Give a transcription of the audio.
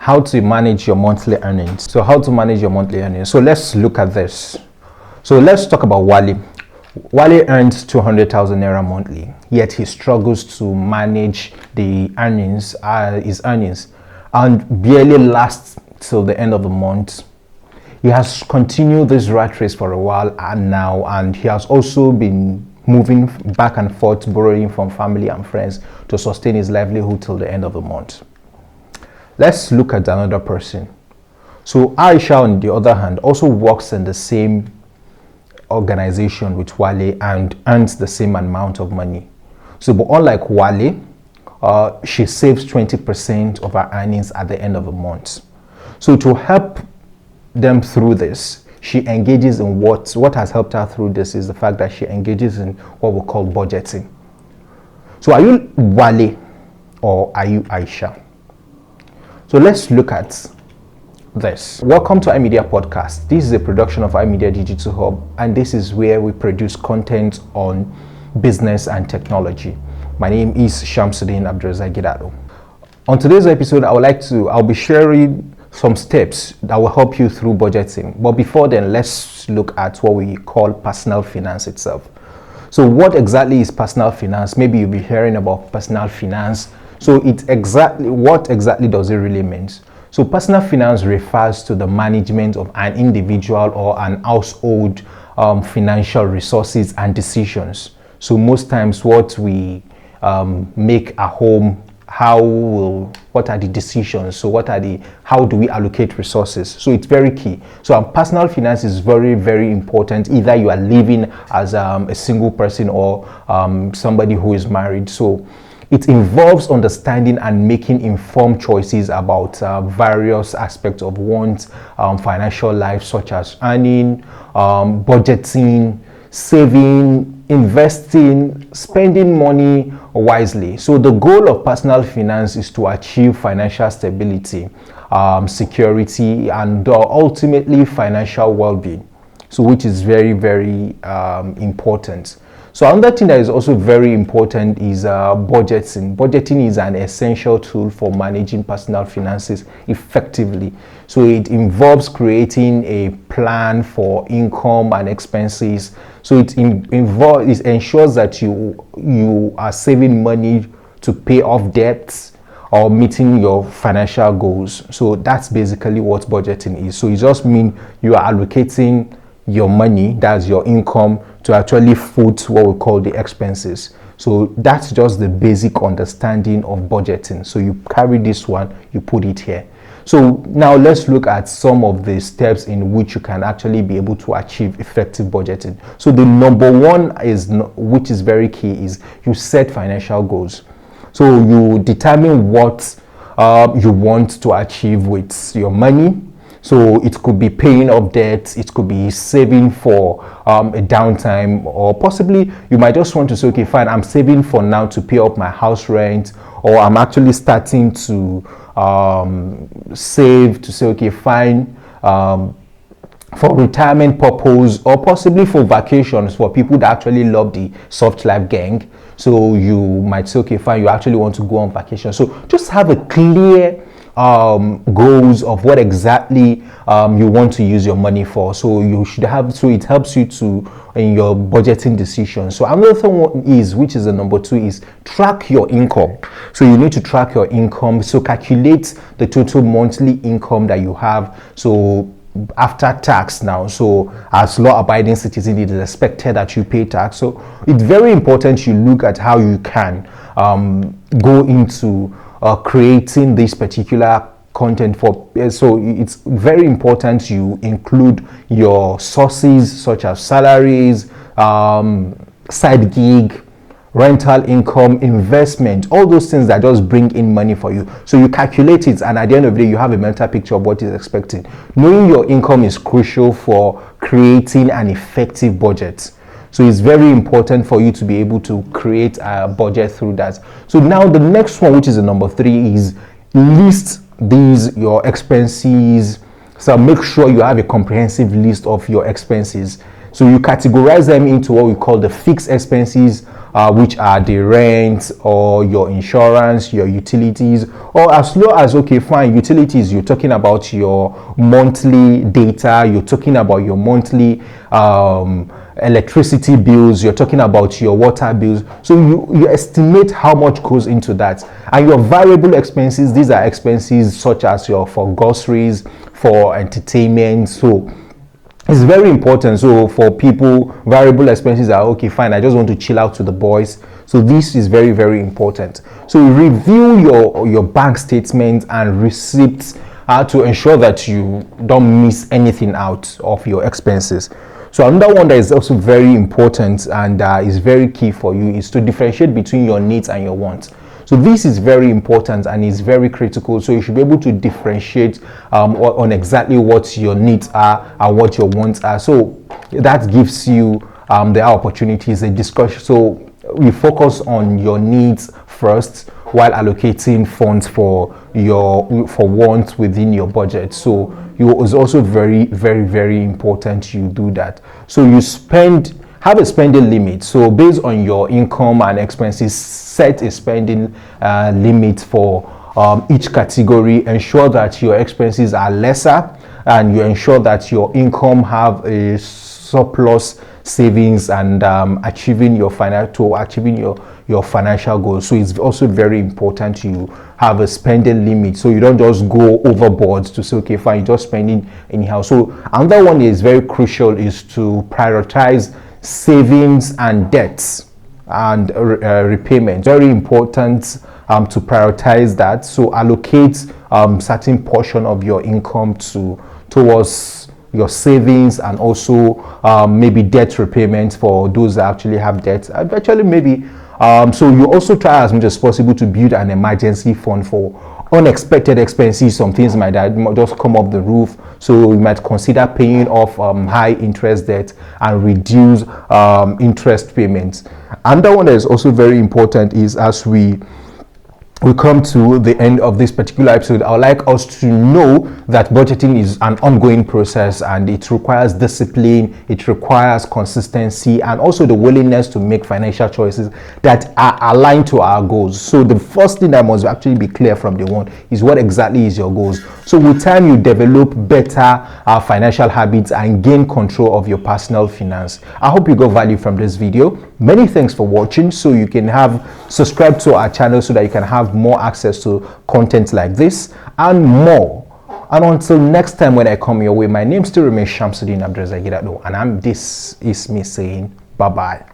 how to manage your monthly earnings. So how to manage your monthly earnings. So let's look at this. So let's talk about Wale. Wale earns 200,000 naira monthly, yet he struggles to manage the earnings, his earnings, and barely lasts till the end of the month. He has continued this rat race for a while and he has also been moving back and forth, borrowing from family and friends to sustain his livelihood till the end of the month. Let's look at another person. So Aisha, on the other hand, also works in the same organization with Wale and earns the same amount of money. So, but unlike Wale, she saves 20% of her earnings at the end of the month. So to help them through this, she engages in what has helped her through this is the fact that she engages in what we call budgeting. So are you Wale or are you Aisha? So let's look at this. Welcome to iMedia Podcast. This is a production of iMedia Digital Hub, and this is where we produce content on business and technology. My name is Shamsuddin Abdulrazak. On today's episode, I'll be sharing some steps that will help you through budgeting. But before then, let's look at what we call personal finance itself. So what exactly is personal finance? Maybe you'll be hearing about personal finance. So what exactly does it really mean? So personal finance refers to the management of an individual or an household financial resources and decisions. So most times what we make a home, what are the decisions? So how do we allocate resources? So it's very key. So personal finance is very, very important. Either you are living as a single person or somebody who is married. So it involves understanding and making informed choices about various aspects of one's financial life, such as earning, budgeting, saving, investing, spending money wisely. So the goal of personal finance is to achieve financial stability, security, and ultimately financial well-being. So which is very, very important. So another thing that is also very important is budgeting. Budgeting is an essential tool for managing personal finances effectively. So it involves creating a plan for income and expenses. So it ensures that you are saving money to pay off debts or meeting your financial goals. So that's basically what budgeting is. So it just means you are allocating your money, that's your income, to actually foot what we call the expenses. So that's just the basic understanding of budgeting. So you carry this one, you put it here. So now let's look at some of the steps in which you can actually be able to achieve effective budgeting. So the number one which is very key, is you set financial goals. So you determine what you want to achieve with your money. So it could be paying off debts, it could be saving for a downtime, or possibly you might just want to say, okay, fine, I'm saving for now to pay up my house rent, or I'm actually starting to save to say, okay, fine, for retirement purpose, or possibly for vacations for people that actually love the soft life gang. So you might say, okay, fine, you actually want to go on vacation. So just have a clear goals of what exactly you want to use your money for. So you should have, so it helps you to in your budgeting decisions. So another thing is, which is the number two, is track your income. So you need to track your income. So calculate the total monthly income that you have. So after tax now, so as law-abiding citizen, it is expected that you pay tax. So it's very important you look at how you can go into creating this particular content for. So it's very important you include your sources such as salaries, side gig, rental income, investment, all those things that just bring in money for you. So you calculate it, and at the end of the day, you have a mental picture of what is expected. Knowing your income is crucial for creating an effective budget. So it's very important for you to be able to create a budget through that. So now the next one, which is the number three, is list your expenses. So make sure you have a comprehensive list of your expenses. So you categorize them into what we call the fixed expenses, which are the rent or your insurance, your utilities, or as low as, okay, fine, utilities, you're talking about your monthly data, you're talking about your monthly electricity bills, you're talking about your water bills. So you estimate how much goes into that. And your variable expenses, these are expenses such as your for groceries, for entertainment. So it's very important. So for people, variable expenses are, okay, fine, I just want to chill out to the boys. So this is very, very important. So review your bank statements and receipts to ensure that you don't miss anything out of your expenses. So another one that is also very important and is very key for you is to differentiate between your needs and your wants. So this is very important and is very critical. So you should be able to differentiate on exactly what your needs are and what your wants are. So that gives you the opportunities, a discussion. So we focus on your needs first while allocating funds for wants within your budget. So it's also very, very, very important you do that. So you have a spending limit. So based on your income and expenses, set a spending limit for each category. Ensure that your expenses are lesser, and you ensure that your income have a surplus savings and achieving your financial goals. So it's also very important you have a spending limit, so you don't just go overboard to say, okay, fine, you're just spending anyhow. So another one is very crucial is to prioritize savings and debts and repayment. Very important to prioritize that. So allocate certain portion of your income towards your savings, and also maybe debt repayment for those that actually have debt. Actually, maybe so you also try as much as possible to build an emergency fund for unexpected expenses. Some things might just come up the roof, so you might consider paying off high interest debt and reduce interest payments. Another one that is also very important is, as we come to the end of this particular episode, I would like us to know that budgeting is an ongoing process, and it requires discipline, it requires consistency, and also the willingness to make financial choices that are aligned to our goals. So the first thing that must actually be clear from the one is what exactly is your goals. So with time, you develop better financial habits and gain control of your personal finance. I hope you got value from this video. Many thanks for watching. So you can subscribe to our channel so that you can have more access to content like this and more. And until next time when I come your way, my name still remains Shamsuddin Abdulrazak, and this is me saying bye bye.